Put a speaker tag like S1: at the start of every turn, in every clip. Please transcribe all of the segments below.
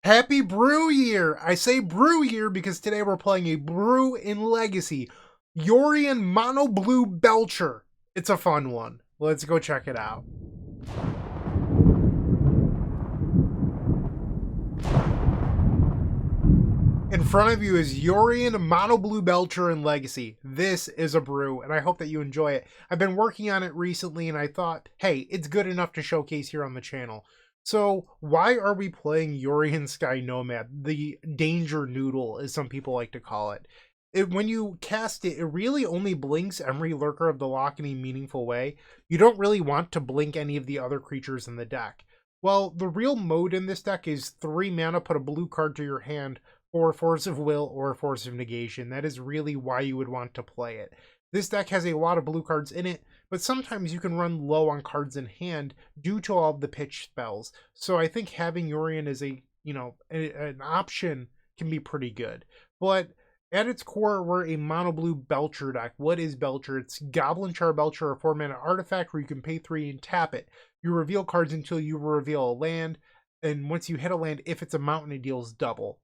S1: Happy Brew Year! I say Brew Year because today we're playing a brew in Legacy, Yorion Mono-Blue Belcher. It's a fun one. Let's go check it out. In front of you is Yorion Mono-Blue Belcher in Legacy. This is a brew, and I hope that you enjoy it. I've been working on it recently, and I thought, hey, it's good enough to showcase here on the channel. So why are we playing Yorion Sky Nomad? The Danger Noodle, as some people like to call it. When you cast it, it really only blinks Emery Lurker of the Loch in a meaningful way. You don't really want to blink any of the other creatures in the deck. Well, the real mode in this deck is 3 mana, put a blue card to your hand, or Force of Will or Force of Negation. That is really why you would want to play it. This deck has a lot of blue cards in it, but sometimes you can run low on cards in hand due to all of the pitch spells. So I think having Yorion as an option can be pretty good. But at its core, we're a mono blue Belcher deck. What is Belcher? It's Goblin Charbelcher, a 4-mana artifact where you can pay 3 and tap it. You reveal cards until you reveal a land, and once you hit a land, if it's a mountain, it deals double.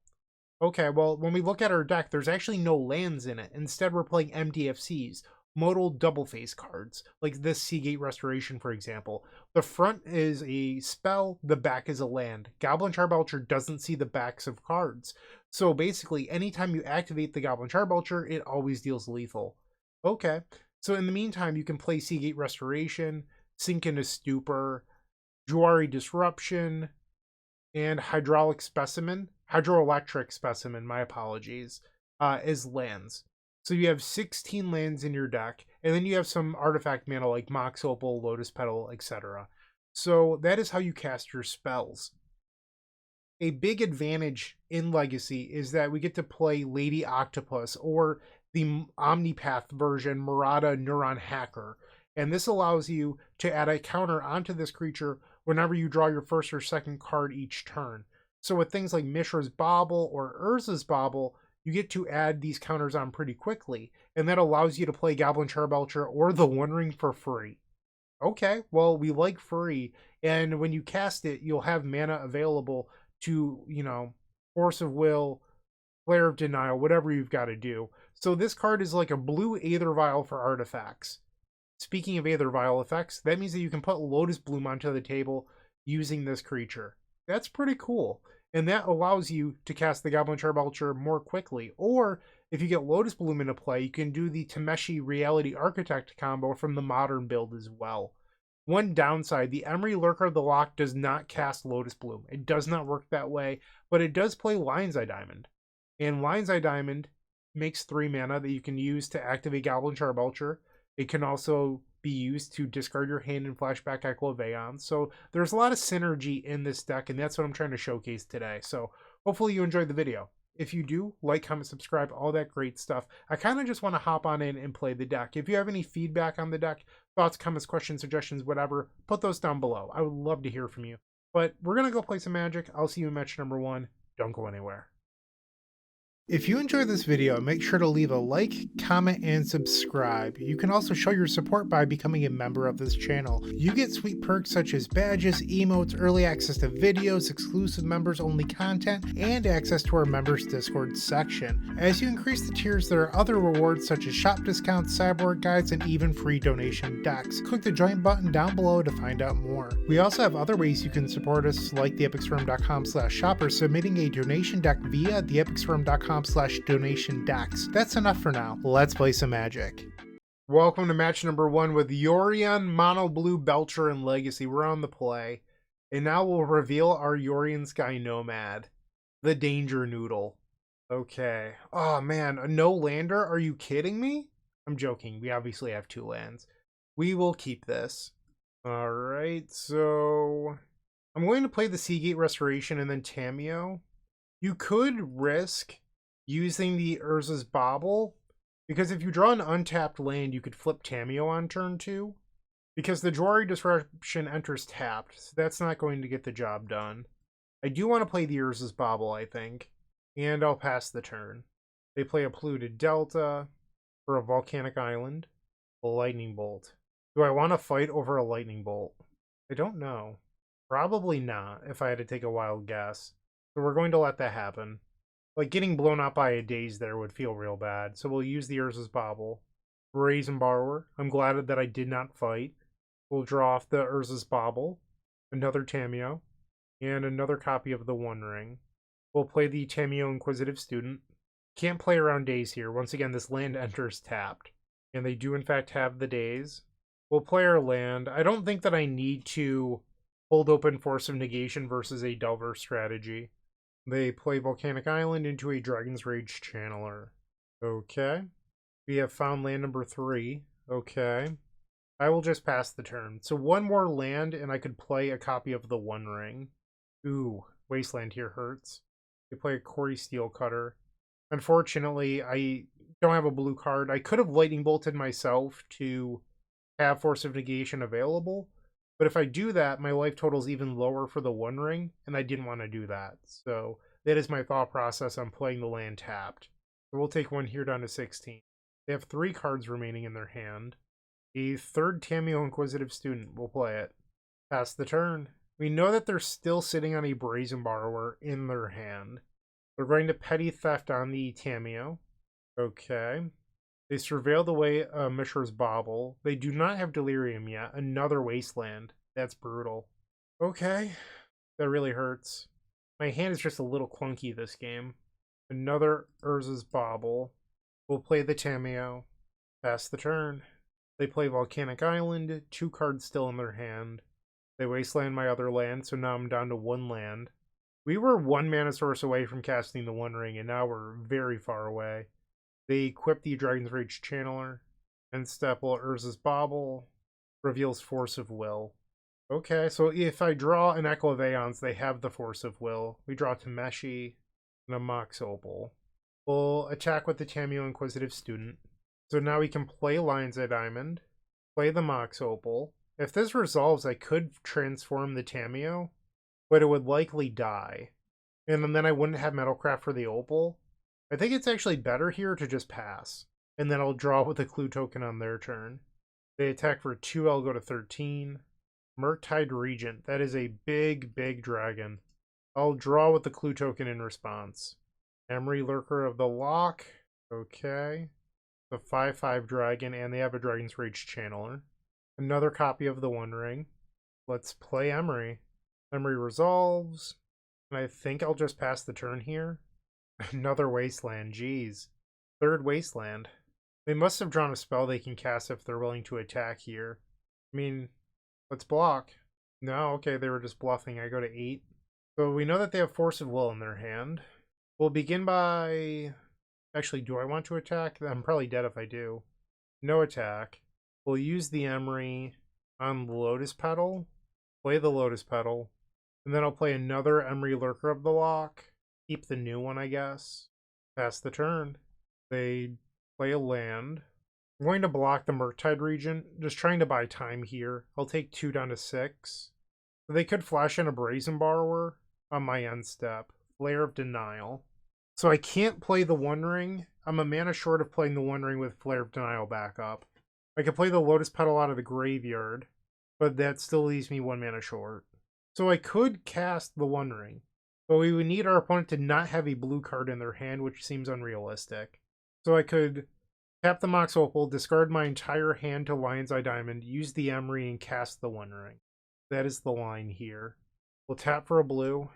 S1: Okay, well, when we look at our deck, there's actually no lands in it. Instead, we're playing MDFCs, modal double face cards, like this Seagate Restoration, for example. The front is a spell, the back is a land. Goblin Charbelcher doesn't see the backs of cards. So basically, anytime you activate the Goblin Charbelcher, it always deals lethal. Okay, so in the meantime, you can play Seagate Restoration, Sink into Stupor, Juari Disruption, and Hydroelectric Specimen, my apologies, is lands. So you have 16 lands in your deck, and then you have some artifact mana like Mox Opal, Lotus Petal, etc. So that is how you cast your spells. A big advantage in Legacy is that we get to play Lady Octopus or the Omnipath version, Murata Neuron Hacker. And this allows you to add a counter onto this creature whenever you draw your first or second card each turn. So with things like Mishra's Bauble or Urza's Bauble, you get to add these counters on pretty quickly, and that allows you to play Goblin Charbelcher or the One Ring for free. Okay, well, we like free, and when you cast it, you'll have mana available to, Force of Will, Flare of Denial, whatever you've got to do. So this card is like a blue Aether Vial for artifacts. Speaking of Aether Vial effects, that means that you can put Lotus Bloom onto the table using this creature. That's pretty cool. And that allows you to cast the Goblin Charbelcher more quickly. Or if you get Lotus Bloom into play, you can do the Tameshi Reality Architect combo from the modern build as well. One downside, the Emery Lurker of the Loch does not cast Lotus Bloom. It does not work that way, but it does play Lion's Eye Diamond. And Lion's Eye Diamond makes 3 mana that you can use to activate Goblin Charbelcher. It can also be used to discard your hand and flashback Echo of Aeon. So there's a lot of synergy in this deck, and that's what I'm trying to showcase today. So hopefully you enjoyed the video. If you do, like, comment, subscribe, all that great stuff. I kind of just want to hop on in and play the deck. If you have any feedback on the deck, thoughts, comments, questions, suggestions, whatever, put those down below. I would love to hear from you. But we're going to go play some Magic. I'll see you in match number 1. Don't go anywhere. If you enjoyed this video, make sure to leave a like, comment, and subscribe. You can also show your support by becoming a member of this channel. You get sweet perks such as badges, emotes, early access to videos, exclusive members-only content, and access to our members Discord section. As you increase the tiers, there are other rewards such as shop discounts, sideboard guides, and even free donation decks. Click the join button down below to find out more. We also have other ways you can support us, like theepicswarm.com/shop or submitting a donation deck via theepicswarm.com/donation decks. That's enough for now. Let's play some Magic. Welcome to match number 1 with Yorion Mono-Blue Belcher in Legacy. We're on the play. And now we'll reveal our Yorion Sky Nomad, the Danger Noodle. Okay. Oh man, a no lander? Are you kidding me? I'm joking. We obviously have 2 lands. We will keep this. Alright, so I'm going to play the Seagate Restoration and then Tamiyo. You could risk using the Urza's Bauble, because if you draw an untapped land, you could flip Tamiyo on turn 2, because the Juari Disruption enters tapped, so that's not going to get the job done. I do want to play the Urza's Bauble, I think, and I'll pass the turn. They play a Polluted Delta for a Volcanic Island, a Lightning Bolt. Do I want to fight over a Lightning Bolt? I don't know. Probably not, if I had to take a wild guess. So we're going to let that happen. Like, getting blown out by a daze there would feel real bad. So we'll use the Urza's Bauble. Brazen Borrower. I'm glad that I did not fight. We'll draw off the Urza's Bauble. Another Tamiyo. And another copy of the One Ring. We'll play the Tamiyo Inquisitive Student. Can't play around days here. Once again, this land enters tapped. And they do in fact have the days. We'll play our land. I don't think that I need to hold open Force of Negation versus a Delver strategy. They play Volcanic Island into a Dragon's Rage Channeler. Okay. We have found land number 3. Okay. I will just pass the turn. So one more land and I could play a copy of the One Ring. Ooh, Wasteland here hurts. They play a Quarry Steelcutter. Unfortunately, I don't have a blue card. I could have Lightning Bolted myself to have Force of Negation available, but if I do that, my life total is even lower for the One Ring, and I didn't want to do that. So that is my thought process on playing the land tapped. So we'll take one here down to 16. They have 3 cards remaining in their hand. A third Tamiyo Inquisitive Student will play it. Pass the turn. We know that they're still sitting on a Brazen Borrower in their hand. They're going to Petty Theft on the Tamiyo. Okay. They surveil the way Mishra's Bauble. They do not have Delirium yet. Another Wasteland. That's brutal. Okay. That really hurts. My hand is just a little clunky this game. Another Urza's Bauble. We'll play the Tamiyo. Pass the turn. They play Volcanic Island. 2 cards still in their hand. They Wasteland my other land, so now I'm down to 1 land. We were 1 mana source away from casting the One Ring, and now we're very far away. They equip the Dragon's Rage Channeler. And Stepple Urza's Bauble. Reveals Force of Will. Okay, so if I draw an Echo of Aeons, they have the Force of Will. We draw Tameshi and a Mox Opal. We'll attack with the Tamiyo Inquisitive Student. So now we can play Lion's Eye Diamond. Play the Mox Opal. If this resolves, I could transform the Tamiyo, but it would likely die. And then I wouldn't have Metalcraft for the Opal. I think it's actually better here to just pass. And then I'll draw with a Clue token on their turn. They attack for 2, I'll go to 13. Murktide Regent, that is a big, big dragon. I'll draw with the Clue token in response. Emery Lurker of the Lock. Okay. The 5/5 dragon, and they have a Dragon's Rage Channeler. Another copy of the One Ring. Let's play Emery. Emery resolves. And I think I'll just pass the turn here. Another Wasteland, jeez. 3rd Wasteland. They must have drawn a spell they can cast if they're willing to attack here. I mean, let's block. No, okay, they were just bluffing. I go to 8. So we know that they have Force of Will in their hand. We'll begin by... Actually, do I want to attack? I'm probably dead if I do. No attack. We'll use the Emery on the Lotus Petal. Play the Lotus Petal. And then I'll play another Emery Lurker of the Lock. Keep the new one, I guess. Pass the turn. They play a land. I'm going to block the Murktide Regent. Just trying to buy time here. I'll take 2 down to 6. They could flash in a Brazen Borrower on my end step. Flare of Denial. So I can't play the One Ring. I'm a mana short of playing the One Ring with Flare of Denial back up. I could play the Lotus Petal out of the graveyard, but that still leaves me 1 mana short. So I could cast the One Ring, but we would need our opponent to not have a blue card in their hand, which seems unrealistic. So I could tap the Mox Opal, discard my entire hand to Lion's Eye Diamond, use the Emery, and cast the One Ring. That is the line here. We'll tap for a blue,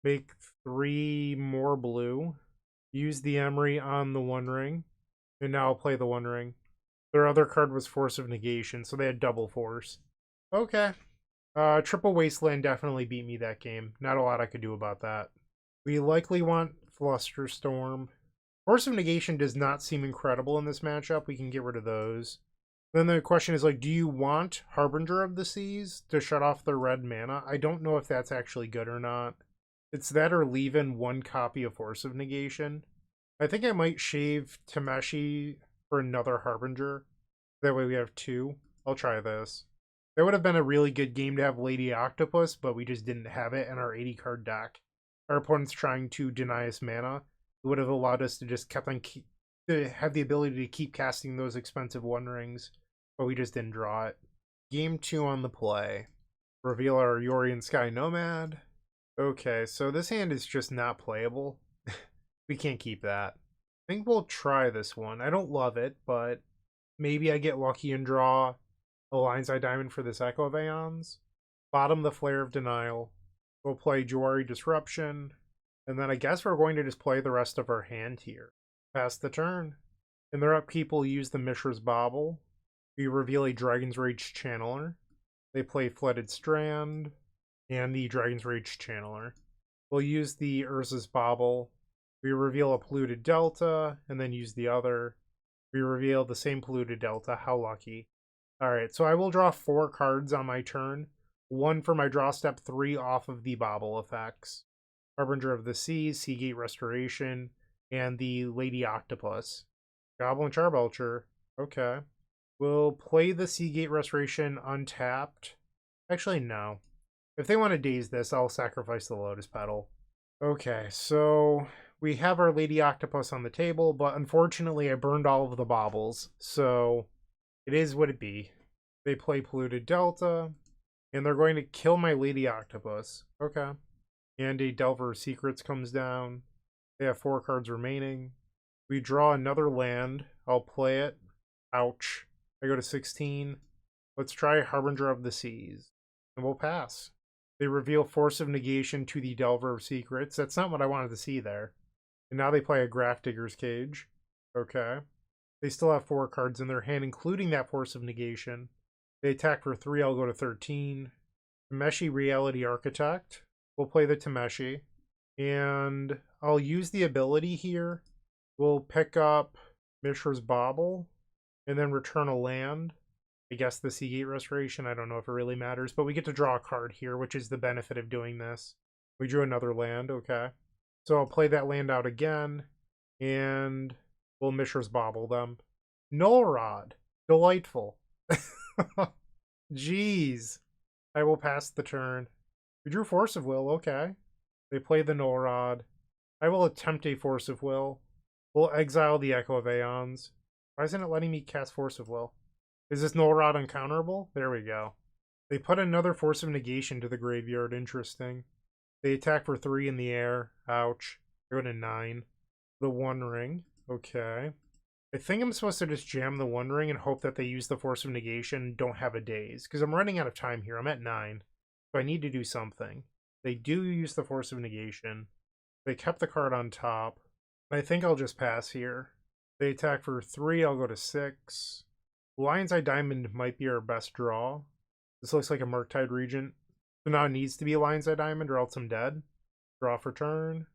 S1: make 3 more blue, use the Emery on the One Ring, and now I'll play the One Ring. Their other card was Force of Negation, so they had double force. Okay. Triple Wasteland definitely beat me that game. Not a lot I could do about that. We likely want Flusterstorm. Force of Negation does not seem incredible in this matchup. We can get rid of those. Then the question is, like, do you want Harbinger of the Seas to shut off the red mana? I don't know if that's actually good or not. It's that or leave in 1 copy of Force of Negation. I think I might shave Tameshi for another Harbinger. That way we have 2. I'll try this. That would have been a really good game to have Lady Octopus, but we just didn't have it in our 80-card deck. Our opponent's trying to deny us mana. It would have allowed us to just to have the ability to keep casting those expensive One Rings, but we just didn't draw it. Game 2 on the play. Reveal our Yorion Sky Nomad. Okay, so this hand is just not playable. We can't keep that. I think we'll try this one. I don't love it, but maybe I get lucky and draw a Lion's Eye Diamond for this Echo of Aeons. Bottom the Flare of Denial. We'll play Jawari Disruption. And then I guess we're going to just play the rest of our hand here. Pass the turn. In their upkeep, we'll use the Mishra's Bauble. We reveal a Dragon's Rage Channeler. They play Flooded Strand and the Dragon's Rage Channeler. We'll use the Urza's Bauble. We reveal a Polluted Delta, and then use the other. We reveal the same Polluted Delta. How lucky. Alright, so I will draw 4 cards on my turn. 1 for my draw step, 3 off of the Bauble effects. Harbinger of the Seas, Seagate Restoration, and the Lady Octopus. Goblin Charbelcher. Okay. We'll play the Seagate Restoration untapped. Actually, no. If they want to daze this, I'll sacrifice the Lotus Petal. Okay, so we have our Lady Octopus on the table, but unfortunately I burned all of the baubles, so it is what it be. They play Polluted Delta, and they're going to kill my Lady Octopus. Okay. And a Delver of Secrets comes down. They have 4 cards remaining. We draw another land. I'll play it. Ouch. I go to 16. Let's try Harbinger of the Seas. And we'll pass. They reveal Force of Negation to the Delver of Secrets. That's not what I wanted to see there. And now they play a Graph Digger's Cage. Okay. They still have 4 cards in their hand, including that Force of Negation. They attack for 3. I'll go to 13. Tameshi Reality Architect. We'll play the Tameshi. And I'll use the ability here. We'll pick up Mishra's Bauble. And then return a land. I guess the Seagate Restoration. I don't know if it really matters. But we get to draw a card here, which is the benefit of doing this. We drew another land. Okay. So I'll play that land out again. And we'll Mishra's Bauble them. Null Rod. Delightful. Jeez. I will pass the turn. We drew Force of Will. Okay. They play the Null Rod. I will attempt a Force of Will. We'll exile the Echo of Aeons. Why isn't it letting me cast Force of Will? Is this Null Rod uncounterable? There we go. They put another Force of Negation to the graveyard. Interesting. They attack for 3 in the air. Ouch. I go to 9. The One Ring. Okay. I think I'm supposed to just jam the One Ring and hope that they use the Force of Negation and don't have a daze. Because I'm running out of time here. I'm at 9. So I need to do something. They do use the Force of Negation. They kept the card on top. I think I'll just pass here. They attack for 3. I'll go to 6. Lion's Eye Diamond might be our best draw. This looks like a Murktide Regent. So now it needs to be a Lion's Eye Diamond or else I'm dead. Draw for turn.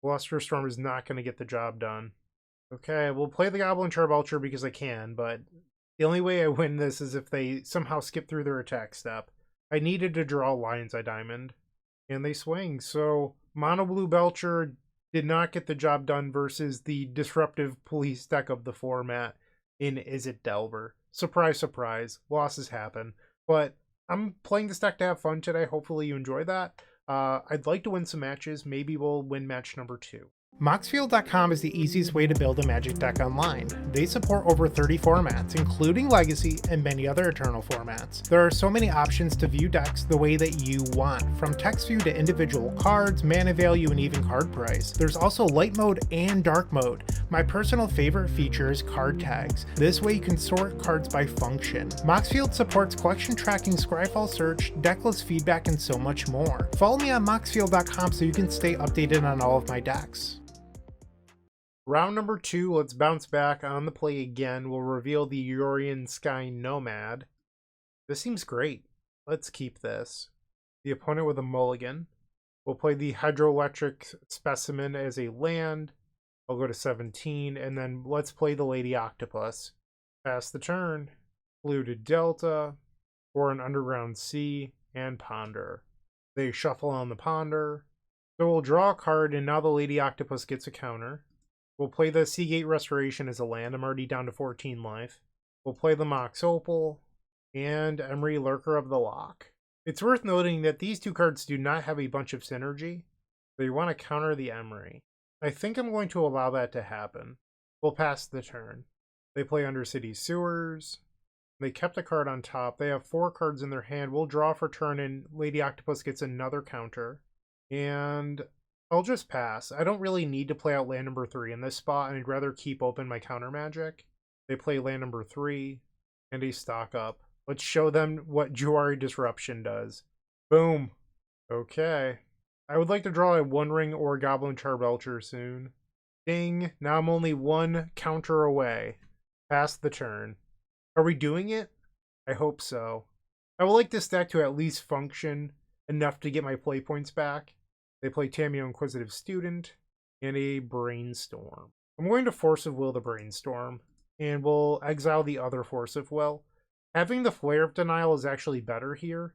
S1: Bluster Storm is not going to get the job done. Okay, we'll play the Goblin Charbelcher because I can, but the only way I win this is if they somehow skip through their attack step. I needed to draw Lion's Eye Diamond. And they swing. So Mono-Blue Belcher did not get the job done versus the disruptive police deck of the format in Izzet Delver. Surprise, surprise. Losses happen. But I'm playing this deck to have fun today. Hopefully you enjoy that. I'd like to win some matches. Maybe we'll win match number 2. Moxfield.com is the easiest way to build a Magic deck online. They support over 30 formats, including Legacy and many other Eternal formats. There are so many options to view decks the way that you want, from text view to individual cards, mana value, and even card price. There's also light mode and dark mode. My personal favorite feature is card tags. This way you can sort cards by function. Moxfield supports collection tracking, Scryfall search, decklist feedback, and so much more. Follow me on Moxfield.com so you can stay updated on all of my decks. Round number 2, let's bounce back on the play again. We'll reveal the Yorion Sky Nomad. This seems great. Let's keep this. The opponent with a mulligan. We'll play the Hydroelectric Specimen as a land. I'll go to 17, and then let's play the Lady Octopus. Pass the turn. Polluted Delta, or an Underground Sea, and Ponder. They shuffle on the Ponder. So we'll draw a card, and now the Lady Octopus gets a counter. We'll play the Seagate Restoration as a land. I'm already down to 14 life. We'll play the Mox Opal and Emery Lurker of the Lock. It's worth noting that these 2 cards do not have a bunch of synergy. They want to counter the Emery. I think I'm going to allow that to happen. We'll pass the turn. They play Undercity Sewers. They kept a card on top. They have 4 cards in their hand. We'll draw for turn and Lady Octopus gets another counter. And I'll just pass. I don't really need to play out land number 3 in this spot, and I'd rather keep open my counter magic. They play land number 3, and a stock up. Let's show them what Jawari Disruption does. Boom. Okay. I would like to draw a One Ring or Goblin Charbelcher soon. Ding. Now I'm only one counter away. Past the turn. Are we doing it? I hope so. I would like this deck to at least function enough to get my play points back. They play Tamiyo Inquisitive Student and a Brainstorm. I'm going to Force of Will the Brainstorm, and we'll exile the other Force of Will. Having the Flare of Denial is actually better here,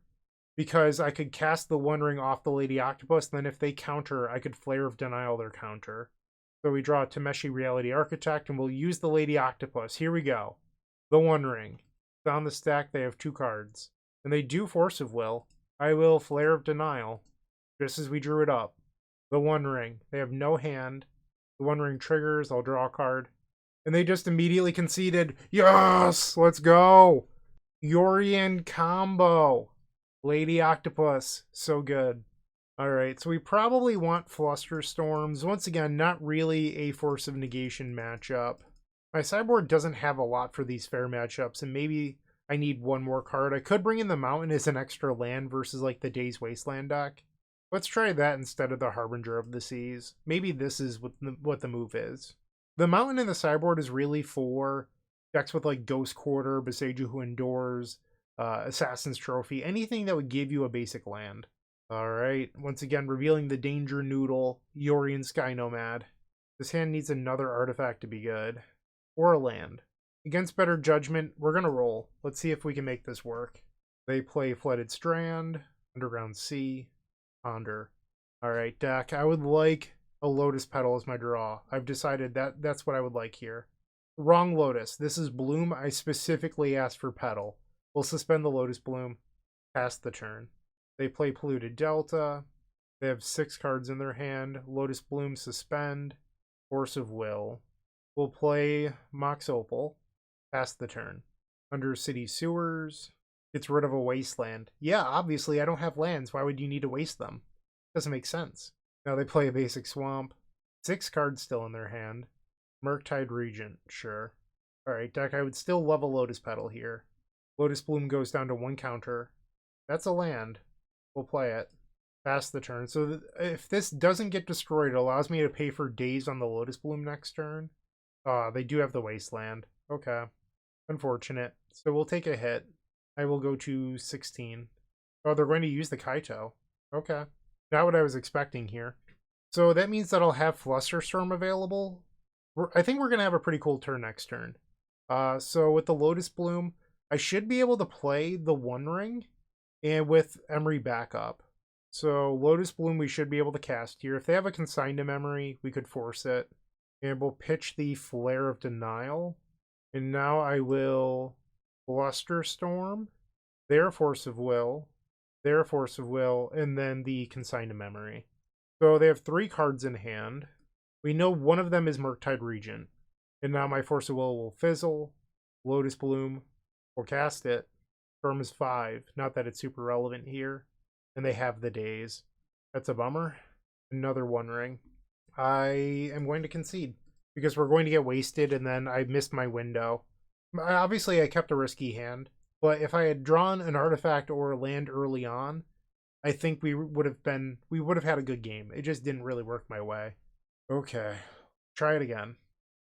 S1: because I could cast the One Ring off the Lady Octopus, then if they counter, I could Flare of Denial their counter. So we draw Tameshi Reality Architect, and we'll use the Lady Octopus. Here we go. The One Ring. On the stack, they have 2 cards. And they do Force of Will. I will Flare of Denial, just as we drew it up. The One Ring. They have no hand. The One Ring triggers, I'll draw a card. And they just immediately conceded. Yes! Let's go! Yorion combo. Lady Octopus. So good. Alright, so we probably want Flusterstorms. Once again, not really a Force of Negation matchup. My sideboard doesn't have a lot for these fair matchups, and maybe I need one more card. I could bring in the Mountain as an extra land versus like the Days Wasteland deck. Let's try that instead of the Harbinger of the Seas. Maybe this is what the move is. The Mountain in the sideboard is really for decks with like Ghost Quarter, Beseiju Who Endures, Assassin's Trophy, anything that would give you a basic land. Alright, once again, revealing the Danger Noodle, Yorion Sky Nomad. This hand needs another artifact to be good. Or a land. Against better judgment, we're going to roll. Let's see if we can make this work. They play Flooded Strand, Underground Sea, Ponder. Alright, deck. I would like a Lotus Petal as my draw. I've decided that's what I would like here. Wrong Lotus. This is Bloom. I specifically asked for Petal. We'll suspend the Lotus Bloom. Pass the turn. They play Polluted Delta. They have 6 cards in their hand. Lotus Bloom, suspend. Force of Will. We'll play Mox Opal. Pass the turn. Under City Sewers. Gets rid of a wasteland. Yeah, obviously I don't have lands. Why would you need to waste them? Doesn't make sense. Now they play a basic swamp. 6 cards still in their hand. Murktide Regent, sure. Alright, deck, I would still love a Lotus Petal here. Lotus Bloom goes down to 1 counter. That's a land. We'll play it. Pass the turn. So if this doesn't get destroyed, it allows me to pay for days on the Lotus Bloom next turn. They do have the Wasteland. Okay. Unfortunate. So we'll take a hit. I will go to 16. Oh, they're going to use the Kaito. Okay. Not what I was expecting here. So that means that I'll have Flusterstorm available. I think we're going to have a pretty cool turn next turn. So with the Lotus Bloom, I should be able to play the One Ring and with Emery backup. So Lotus Bloom we should be able to cast here. If they have a Consign to Memory, we could force it. And we'll pitch the Flare of Denial. And now I will Flusterstorm, their Force of Will, their Force of Will, and then the Consign to Memory. So they have 3 cards in hand. We know one of them is Murktide Regent. And now my Force of Will fizzle. Lotus Bloom will cast it. Firm is 5. Not that it's super relevant here. And they have the days. That's a bummer. Another One Ring. I am going to concede. Because we're going to get wasted and then I missed my window. Obviously I kept a risky hand. But if I had drawn an artifact or a land early on, I think we would have had a good game. It just didn't really work my way. Okay. Try it again.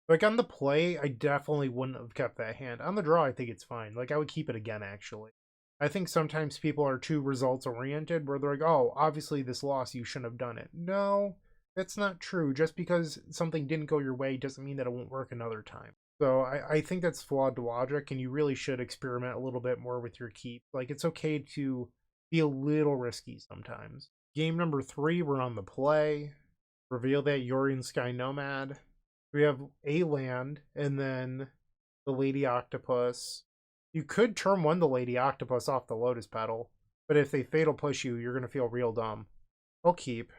S1: Like on the play, I definitely wouldn't have kept that hand. On the draw, I think it's fine. Like I would keep it again, actually. I think sometimes people are too results oriented where they're like, oh, obviously this loss, you shouldn't have done it. No, that's not true. Just because something didn't go your way doesn't mean that it won't work another time. So I think that's flawed logic, and you really should experiment a little bit more with your keep. Like it's okay to be a little risky sometimes. Game number 3, we're on the play. Reveal that Yorion Sky Nomad. We have a land, and then the Lady Octopus. You could turn 1 the Lady Octopus off the Lotus Petal, but if they Fatal Push you, you're going to feel real dumb. I'll keep.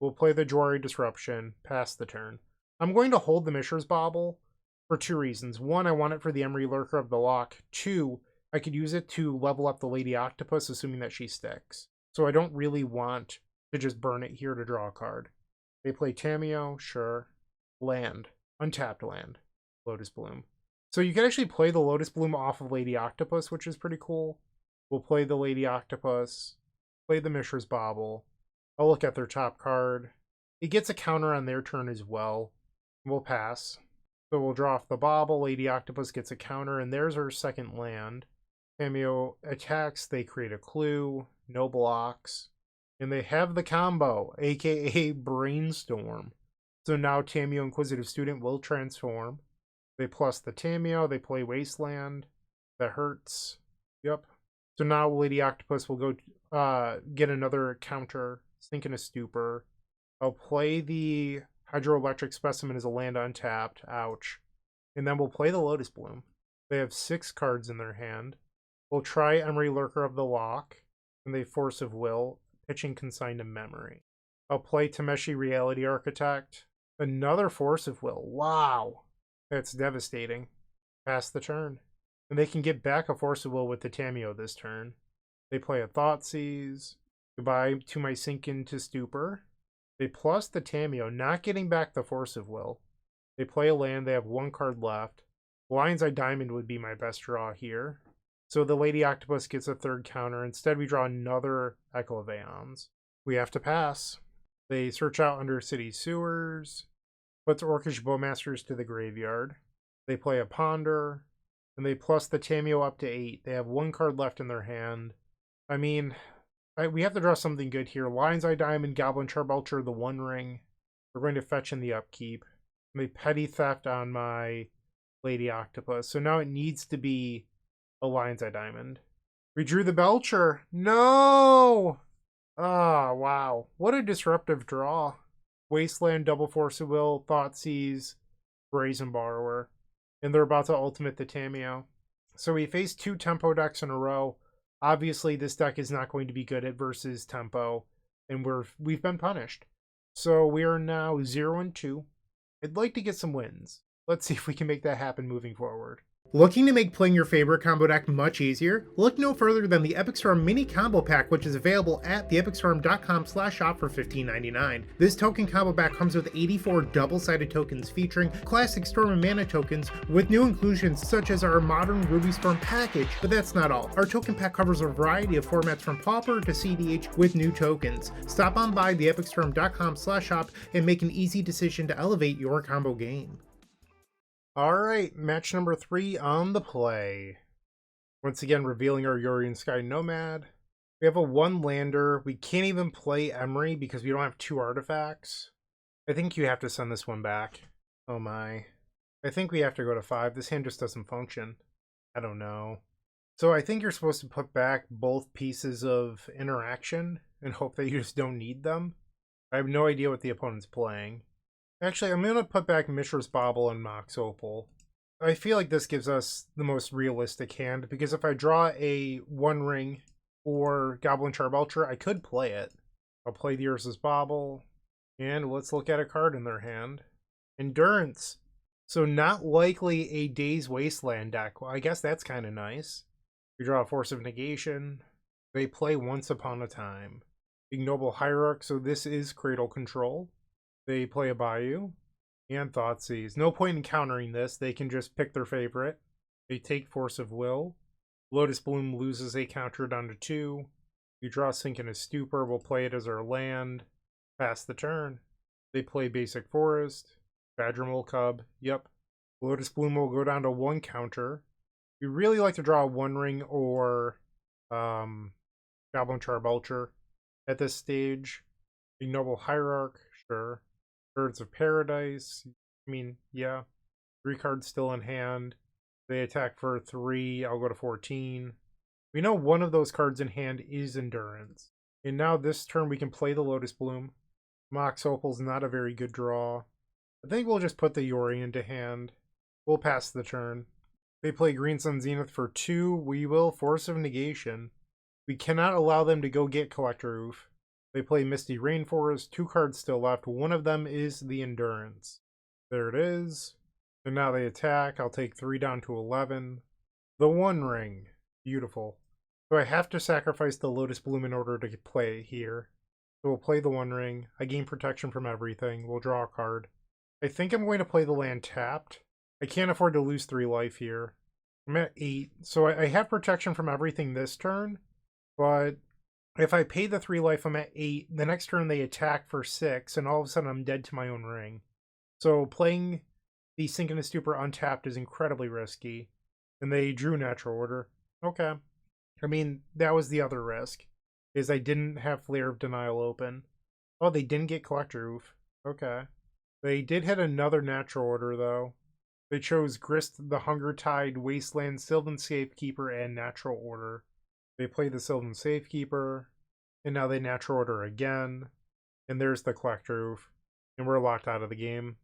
S1: We'll play the Jawari Disruption, pass the turn. I'm going to hold the Mishra's Bauble for 2 reasons. 1, I want it for the Emery Lurker of the Lock. 2, I could use it to level up the Lady Octopus, assuming that she sticks. So I don't really want to just burn it here to draw a card. They play Tamiyo, sure. Land. Untapped land. Lotus Bloom. So you can actually play the Lotus Bloom off of Lady Octopus, which is pretty cool. We'll play the Lady Octopus. Play the Mishra's Bauble. I'll look at their top card. It gets a counter on their turn as well. We'll pass. So we'll draw off the Bauble. Lady Octopus gets a counter, and there's our second land. Tamiyo attacks. They create a clue. No blocks. And they have the combo, aka Brainstorm. So now Tamiyo Inquisitive Student will transform. They plus the Tamiyo. They play Wasteland. That hurts. Yep. So now Lady Octopus will go get another counter. Sink in a Stupor. I'll play the Hydroelectric Specimen as a land untapped. Ouch. And then we'll play the Lotus Bloom. They have 6 cards in their hand. We'll try Emery Lurker of the Lock. And they Force of Will. Pitching Consigned to Memory. I'll play Tameshi Reality Architect. Another Force of Will. Wow. That's devastating. Pass the turn. And they can get back a Force of Will with the Tamiyo this turn. They play a Thoughtseize. Goodbye to my Sink into Stupor. They plus the Tamiyo, not getting back the Force of Will. They play a land. They have 1 card left. Lion's Eye Diamond would be my best draw here. So the Lady Octopus gets a 3rd counter. Instead, we draw another Echo of Aeons. We have to pass. They search out Undercity Sewers. Puts Orcish Bowmasters to the graveyard. They play a Ponder. And they plus the Tamiyo up to 8. They have 1 card left in their hand. I mean, we have to draw something good here. Lion's Eye Diamond, Goblin Charbelcher, the One Ring. We're going to fetch in the upkeep. And they Petty Theft on my Lady Octopus. So now it needs to be a Lion's Eye Diamond. We drew the Belcher. No! Ah, wow. What a disruptive draw. Wasteland, Double Force of Will, Thoughtseize, Brazen Borrower. And they're about to ultimate the Tamiyo. So we face 2 tempo decks in a row. Obviously, this deck is not going to be good at versus tempo. And we've been punished. So we are now 0-2. I'd like to get some wins. Let's see if we can make that happen moving forward. Looking to make playing your favorite combo deck much easier? Look no further than the Epic Storm Mini Combo Pack, which is available at theepicstorm.com/shop for $15.99. This token combo pack comes with 84 double-sided tokens featuring classic Storm and Mana tokens with new inclusions such as our modern Ruby Storm package, but that's not all. Our token pack covers a variety of formats from Pauper to CDH with new tokens. Stop on by theepicstorm.com/shop and make an easy decision to elevate your combo game. Alright, match number 3 on the play. Once again, revealing our Yorion Sky Nomad. We have a 1-lander. We can't even play Emery because we don't have 2 artifacts. I think you have to send this one back. Oh my. I think we have to go to 5. This hand just doesn't function. I don't know. So I think you're supposed to put back both pieces of interaction and hope that you just don't need them. I have no idea what the opponent's playing. Actually, I'm going to put back Mishra's Bauble and Mox Opal. I feel like this gives us the most realistic hand, because if I draw a One Ring or Goblin Charbelcher, I could play it. I'll play the Urza's Bauble, and let's look at a card in their hand. Endurance. So not likely a Daze Wasteland deck. Well, I guess that's kind of nice. We draw a Force of Negation. They play Once Upon a Time. Ignoble Hierarch, so this is Cradle control. They play a Bayou and Thoughtseize. No point in countering this. They can just pick their favorite. They take Force of Will. Lotus Bloom loses a counter down to 2. We draw Sink in a Stupor. We'll play it as our land. Pass the turn. They play Basic Forest. Badgermole Cub. Yep. Lotus Bloom will go down to 1 counter. We really like to draw a One Ring or Goblin Charbelcher at this stage. Ignoble Hierarch. Sure. Birds of Paradise. I mean, yeah. 3 cards still in hand. They attack for 3. I'll go to 14. We know one of those cards in hand is Endurance. And now this turn we can play the Lotus Bloom. Mox Opal's not a very good draw. I think we'll just put the Yorion to hand. We'll pass the turn. They play Green Sun Zenith for 2. We will Force of Negation. We cannot allow them to go get Collector Roof. They play Misty Rainforest. 2 cards still left. One of them is the Endurance. There it is. And now they attack. I'll take 3 down to 11. The One Ring. Beautiful. So I have to sacrifice the Lotus Bloom in order to play it here. So we'll play the One Ring. I gain protection from everything. We'll draw a card. I think I'm going to play the land tapped. I can't afford to lose 3 life here. I'm at 8, so I have protection from everything this turn, but if I pay the 3 life, I'm at 8. The next turn they attack for 6, and all of a sudden I'm dead to my own ring. So playing the Sink into Stupor untapped is incredibly risky. And they drew Natural Order. Okay. I mean, that was the other risk, is I didn't have Flare of Denial open. Oh, they didn't get Collector Roof. Okay. They did hit another Natural Order, though. They chose Grist, the Hunger Tide, Wasteland, Sylvan Safekeeper, and Natural Order. They played the Sylvan Safekeeper, and now they Natural Order again. And there's the Collector Roof. And we're locked out of the game.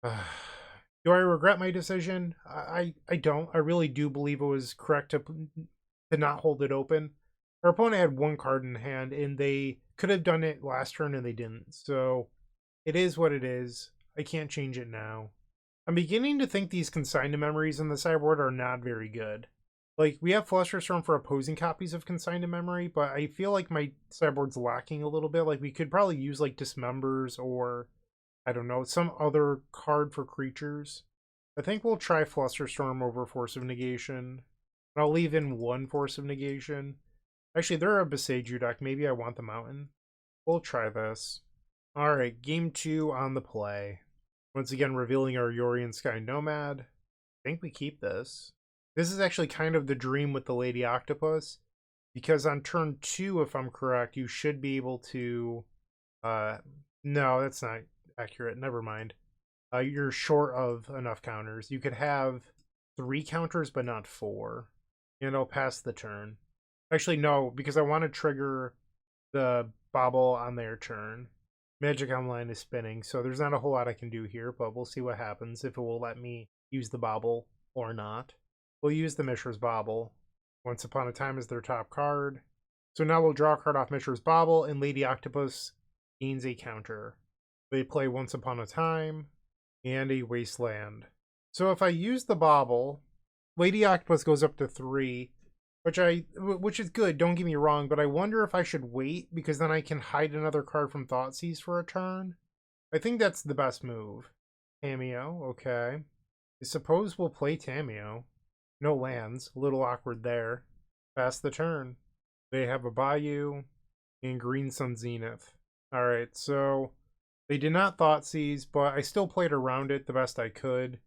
S1: Do I regret my decision? I don't. I really do believe it was correct to not hold it open. Our opponent had 1 card in hand, and they could have done it last turn, and they didn't. So it is what it is. I can't change it now. I'm beginning to think these Consigned Memories in the sideboard are not very good. Like, we have Flusterstorm for opposing copies of Consigned Memory, but I feel like my sideboard's lacking a little bit. Like, we could probably use, like, Dismembers or, I don't know, some other card for creatures. I think we'll try Flusterstorm over Force of Negation. I'll leave in 1 Force of Negation. Actually, they're a Beseiju deck. Maybe I want the Mountain. We'll try this. Alright, game 2 on the play. Once again, revealing our Yorion Sky Nomad. I think we keep this. This is actually kind of the dream with the Lady Octopus, because on turn 2, if I'm correct, you should be able to... no, that's not accurate. Never mind. You're short of enough counters. You could have 3 counters, but not 4. And I'll pass the turn. Actually, no, because I want to trigger the Bobble on their turn. Magic Online is spinning, so there's not a whole lot I can do here, but we'll see what happens, if it will let me use the Bobble or not. We'll use the Mishra's Bobble. Once Upon a Time is their top card. So now we'll draw a card off Mishra's Bobble, and Lady Octopus gains a counter. They play Once Upon a Time and a Wasteland. So if I use the Bobble, Lady Octopus goes up to 3, which is good, don't get me wrong, but I wonder if I should wait, because then I can hide another card from Thoughtseize for a turn. I think that's the best move. Tameo, okay. I suppose we'll play Tameo. No lands, a little awkward there. Pass the turn. They have a Bayou and Green Sun Zenith. Alright, so they did not Thoughtseize, but I still played around it the best I could.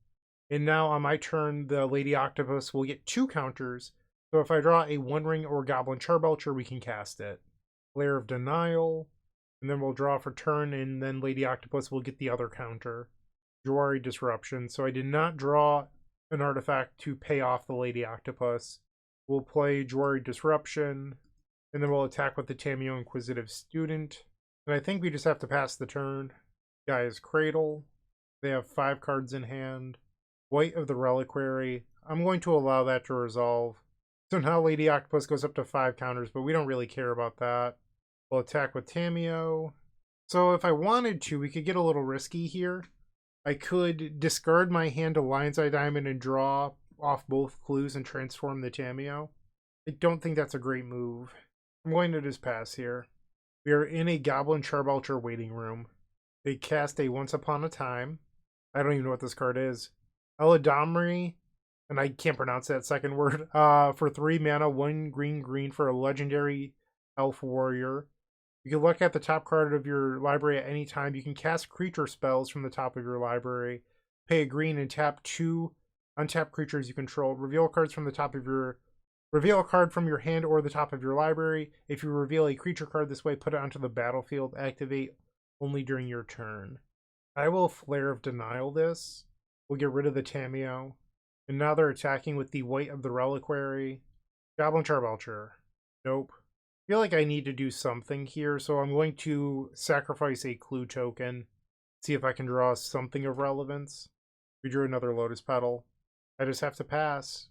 S1: And now on my turn, the Lady Octopus will get 2 counters. So if I draw a One Ring or Goblin Charbelcher, we can cast it. Flare of Denial, and then we'll draw for turn, and then Lady Octopus will get the other counter. Jawari Disruption. So I did not draw an artifact to pay off the Lady Octopus. We'll play Jawari Disruption, and then we'll attack with the Tameo Inquisitive Student. And I think we just have to pass the turn. Guy's Cradle. They have 5 cards in hand. White of the Reliquary. I'm going to allow that to resolve. So now Lady Octopus goes up to 5 counters, but we don't really care about that. We'll attack with Tameo. So if I wanted to, we could get a little risky here. I could discard my hand to Lion's Eye Diamond and draw off both clues and transform the Tameo. I don't think that's a great move. I'm going to just pass here. We are in a Goblin Charbelcher waiting room. They cast a Once Upon a Time. I don't even know what this card is. Eladamri, and I can't pronounce that second word, for 3 mana, 1 green for a legendary elf warrior. You can look at the top card of your library at any time. You can cast creature spells from the top of your library. Pay a green and tap 2 untapped creatures you control. Reveal cards from the top of your... Reveal a card from your hand or the top of your library. If you reveal a creature card this way, put it onto the battlefield. Activate only during your turn. I will Flare of Denial this. We'll get rid of the Tameo. And now they're attacking with the White of the Reliquary. Goblin Charbelcher. Nope. I feel like I need to do something here, so I'm going to sacrifice a clue token. See if I can draw something of relevance. We drew another Lotus Petal. I just have to pass.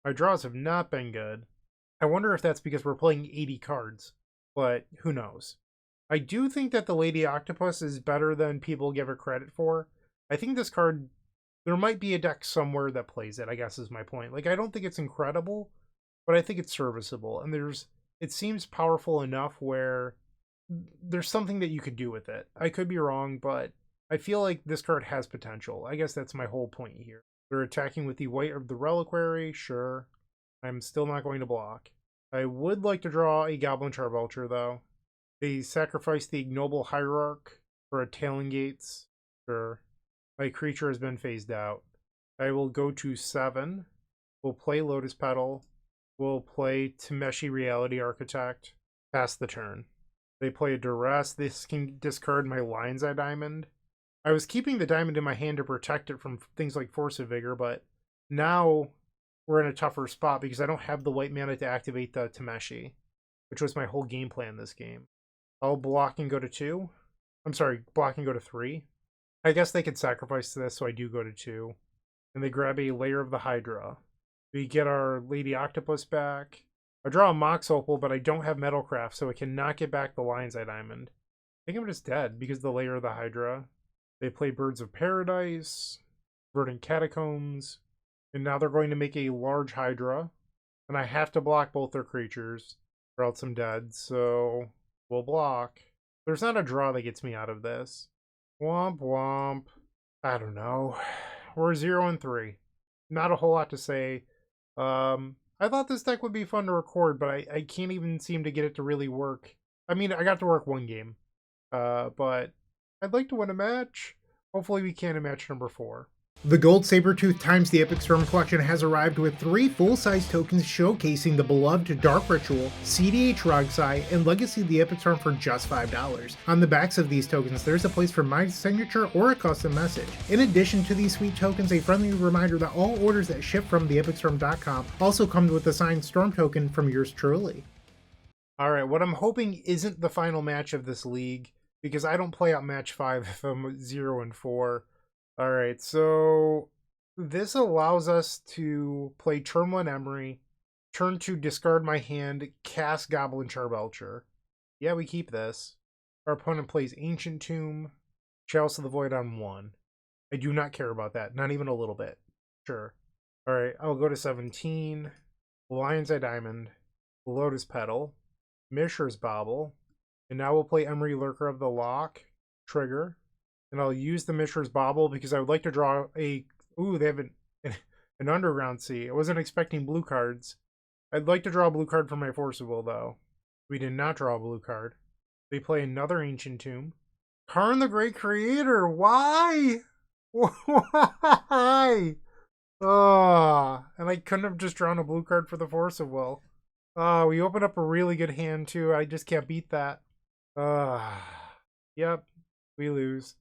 S1: My draws have not been good. I wonder if that's because we're playing 80 cards, but who knows. I do think that the Lady Octopus is better than people give it credit for. I think this card... There might be a deck somewhere that plays it, I guess is my point. Like, I don't think it's incredible, but I think it's serviceable. And it seems powerful enough where there's something that you could do with it. I could be wrong, but I feel like this card has potential. I guess that's my whole point here. They're attacking with the white of the Reliquary, sure. I'm still not going to block. I would like to draw a Goblin Charbelcher, though. They sacrifice the Ignoble Hierarch for a Tailing Gates. Sure. My creature has been phased out. I will go to 7. We'll play Lotus Petal. We'll play Tameshi Reality Architect. Pass the turn. They play a Duress. This can discard my Lion's Eye Diamond. I was keeping the diamond in my hand to protect it from things like Force of Vigor, but now we're in a tougher spot because I don't have the white mana to activate the Tameshi, which was my whole game plan this game. I'll block and go to 2. I'm sorry, block and go to 3. I guess they could sacrifice this, so I do go to 2. And they grab a Lair of the Hydra. We get our Lady Octopus back. I draw a Mox Opal, but I don't have Metalcraft, so I cannot get back the Lion's Eye Diamond. I think I'm just dead because of the Lair of the Hydra. They play Birds of Paradise, Verdant Catacombs, and now they're going to make a large Hydra. And I have to block both their creatures, or else I'm dead, so we'll block. There's not a draw that gets me out of this. Womp womp. I don't know. We're 0-3. Not a whole lot to say. I thought this deck would be fun to record, but I can't even seem to get it to really work. I mean, I got to work one game. But I'd like to win a match. Hopefully we can in match number 4. The Gold Sabertooth times the Epic Storm collection has arrived with 3 full-size tokens showcasing the beloved Dark Ritual, CDH Rogsai, and Legacy of the Epic Storm for just $5. On the backs of these tokens, there's a place for my signature or a custom message. In addition to these sweet tokens, a friendly reminder that all orders that ship from theepicstorm.com also come with a signed Storm token from yours truly. Alright, what I'm hoping isn't the final match of this league, because I don't play out match 5 if I'm 0-4. Alright, so this allows us to play turn 1 Emery, turn 2 discard my hand, cast Goblin Charbelcher. Yeah, we keep this. Our opponent plays Ancient Tomb, Chalice of the Void on 1. I do not care about that, not even a little bit. Sure. Alright, I'll go to 17. Lion's Eye Diamond, Lotus Petal, Mishra's Bauble, and now we'll play Emery Lurker of the Loch, trigger. And I'll use the Mishra's Bauble because I would like to draw a... Ooh, they have an Underground Sea. I wasn't expecting blue cards. I'd like to draw a blue card for my Force of Will, though. We did not draw a blue card. They play another Ancient Tomb. Karn the Great Creator! Why? Why? And I couldn't have just drawn a blue card for the Force of Will. We open up a really good hand, too. I just can't beat that. Yep, we lose.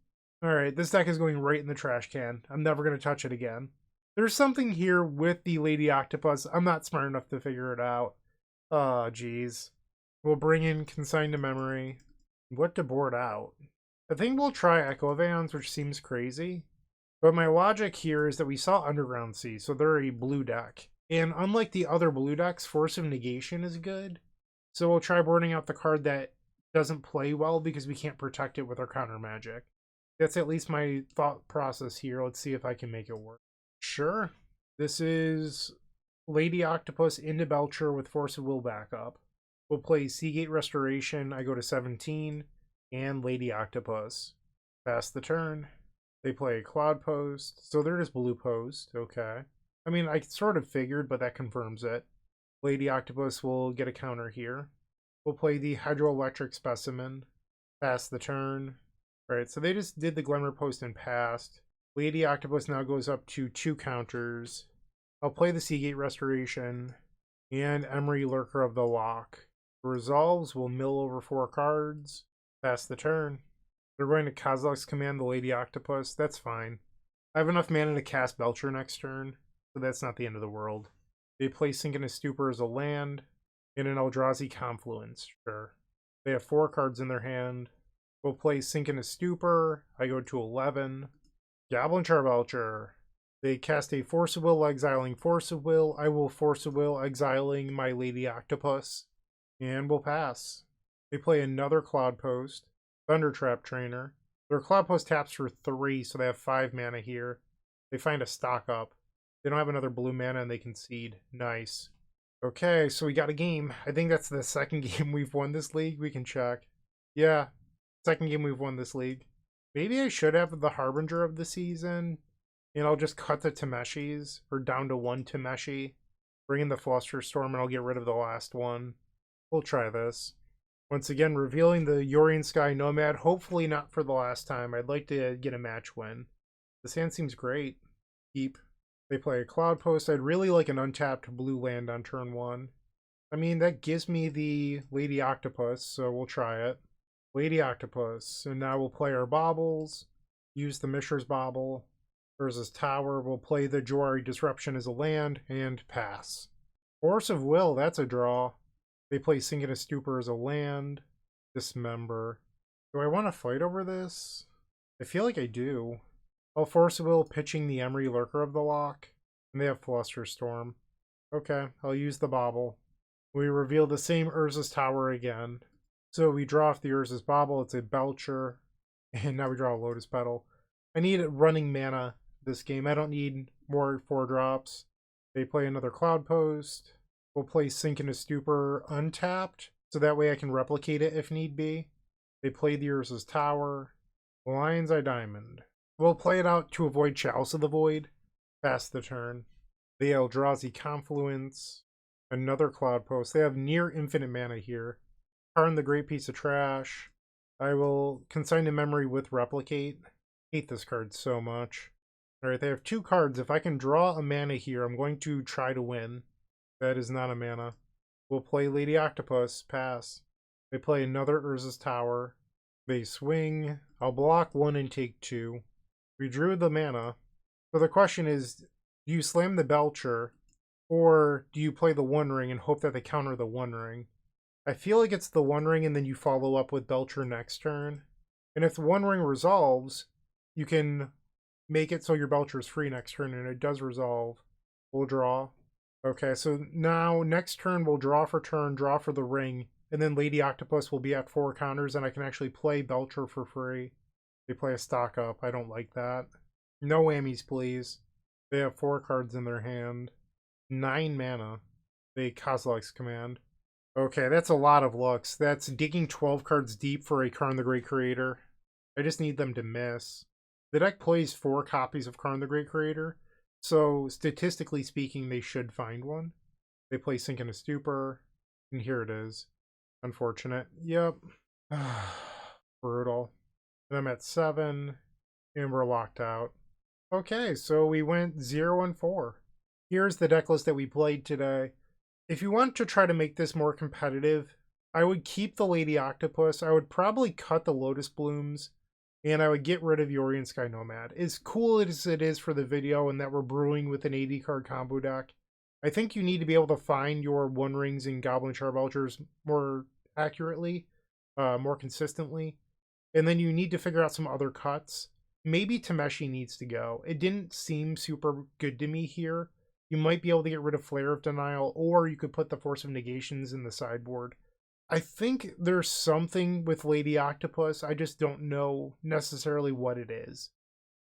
S1: Alright, this deck is going right in the trash can. I'm never going to touch it again. There's something here with the Lady Octopus. I'm not smart enough to figure it out. Oh, jeez. We'll bring in Consign to Memory. What to board out? I think we'll try Echo of Aeons, which seems crazy. But my logic here is that we saw Underground Sea, so they're a blue deck. And unlike the other blue decks, Force of Negation is good. So we'll try boarding out the card that doesn't play well because we can't protect it with our counter magic. That's at least my thought process here. Let's see if I can make it work. Sure. This is Lady Octopus into Belcher with Force of Will backup. We'll play Seagate Restoration. I go to 17. And Lady Octopus. Pass the turn. They play a Cloud Post. So they're just blue post. Okay. I mean, I sort of figured, but that confirms it. Lady Octopus will get a counter here. We'll play the Hydroelectric Specimen. Pass the turn. Right, so they just did the Glimmer Post and passed. Lady Octopus now goes up to 2 counters. I'll play the Seagate Restoration and Emery Lurker of the Loch. Resolves will mill over 4 cards. Pass the turn. They're going to Kozilek's Command the Lady Octopus. That's fine. I have enough mana to cast Belcher next turn, so that's not the end of the world. They play Synchronous Stupor as a land and an Eldrazi Confluence. Sure. They have 4 cards in their hand. We'll play Synchronous Stupor. I go to 11. Goblin Charbelcher. They cast a Force of Will, exiling Force of Will. I will Force of Will, exiling my Lady Octopus. And we'll pass. They play another Cloud Post. Thundertrap Trainer. Their Cloud Post taps for 3, so they have 5 mana here. They find a stock up. They don't have another blue mana and they concede. Nice. Okay, so we got a game. I think that's the second game we've won this league. We can check. Yeah, second game we've won this league. Maybe I should have the Harbinger of the season, and I'll just cut the Temeshis, or down to 1 Temeshi. Bring in the Flusterstorm, and I'll get rid of the last one. We'll try this. Once again, revealing the Yorion Sky Nomad, hopefully not for the last time. I'd like to get a match win. This hand seems great. Keep. They play a Cloud Post. I'd really like an untapped blue land on turn 1. I mean, that gives me the Lady Octopus, so we'll try it. Lady Octopus. And now we'll play our baubles. Use the Mishra's Bauble. Versus Tower. We'll play the Jwari Disruption as a land, and pass. Force of Will, that's a draw. They play Sink in a Stupor as a land. Dismember. Do I want to fight over this? I feel like I do. Oh, Force of Will pitching the Emery Lurker of the Loch. And they have Flusterstorm. Okay, I'll use the Bauble. We reveal the same Urza's Tower again. So we draw off the Urza's Bauble. It's a Belcher. And now we draw a Lotus Petal. I need running mana this game. I don't need more 4-drops. They play another Cloud Post. We'll play Sink in a Stupor untapped, so that way I can replicate it if need be. They play the Urza's Tower. Lion's Eye Diamond. We'll play it out to avoid Chalice of the Void. Pass the turn. The Eldrazi Confluence. Another Cloud Post. They have near infinite mana here. Karn the Great Piece of Trash. I will consign to memory with Replicate. Hate this card so much. Alright, they have 2 cards. If I can draw a mana here, I'm going to try to win. That is not a mana. We'll play Lady Octopus. Pass. They play another Urza's Tower. They swing. I'll block 1 and take 2. We drew the mana. So the question is, do you slam the Belcher, or do you play the One Ring and hope that they counter the One Ring? I feel like it's the One Ring and then you follow up with Belcher next turn. And if the One Ring resolves, you can make it so your Belcher is free next turn, and it does resolve. We'll draw. Okay, so now next turn we'll draw for the ring, and then Lady Octopus will be at 4 counters, and I can actually play Belcher for free. They play a stock up. I don't like that. No whammies, please. They have 4 cards in their hand. 9 mana. They Kozilek's Command. Okay, that's a lot of looks. That's digging 12 cards deep for a Karn the Great Creator. I just need them to miss. The deck plays 4 copies of Karn the Great Creator, so statistically speaking, they should find one. They play Sink in a Stupor, and here it is. Unfortunate. Yep. Brutal. And I'm at 7, and we're locked out. Okay, so we went 0-4. Here's the deck list that we played today. If you want to try to make this more competitive, I would keep the Lady Octopus. I would probably cut the Lotus Blooms, and I would get rid of Yorion Sky Nomad. As cool as it is for the video and that we're brewing with an 80-card combo deck, I think you need to be able to find your One Rings and Goblin Charbelchers more accurately, more consistently. And then you need to figure out some other cuts. Maybe Temeshi needs to go. It didn't seem super good to me here. You might be able to get rid of Flare of Denial, or you could put the Force of Negations in the sideboard. I think there's something with Lady Octopus. I just don't know necessarily what it is.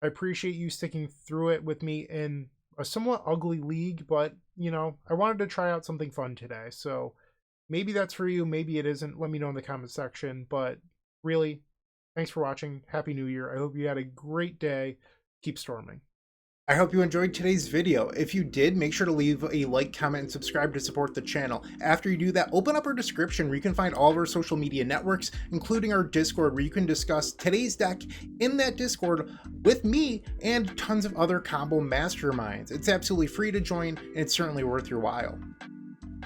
S1: I appreciate you sticking through it with me in a somewhat ugly league, but, you know, I wanted to try out something fun today. So maybe that's for you, maybe it isn't. Let me know in the comment section. But really, thanks for watching. Happy New Year. I hope you had a great day. Keep storming. I hope you enjoyed today's video. If you did, make sure to leave a like, comment, and subscribe to support the channel. After you do that, open up our description where you can find all of our social media networks, including our Discord, where you can discuss today's deck in that Discord with me and tons of other combo masterminds. It's absolutely free to join, and it's certainly worth your while.